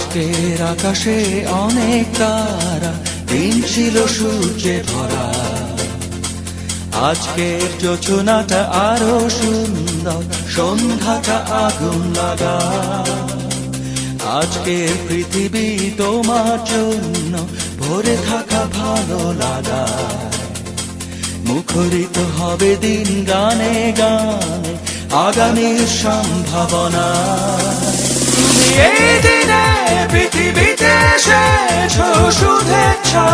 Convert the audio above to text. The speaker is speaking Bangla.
আজকের আকাশে অনেক তারা, দিন ছিল সূর্যে ভরা। আজকের যোজনাটা আরো সুন্দর, সন্ধ্যাটা আগুন লাগা। আজকের পৃথিবী তোমার জন্য ভরে থাকা ভালো লাগা। মুখরিত হবে দিন গানে গানে, আগামীর সম্ভাবনা। তুমি এই দিনে পৃথিবীতে এসেছো শুভেচ্ছা।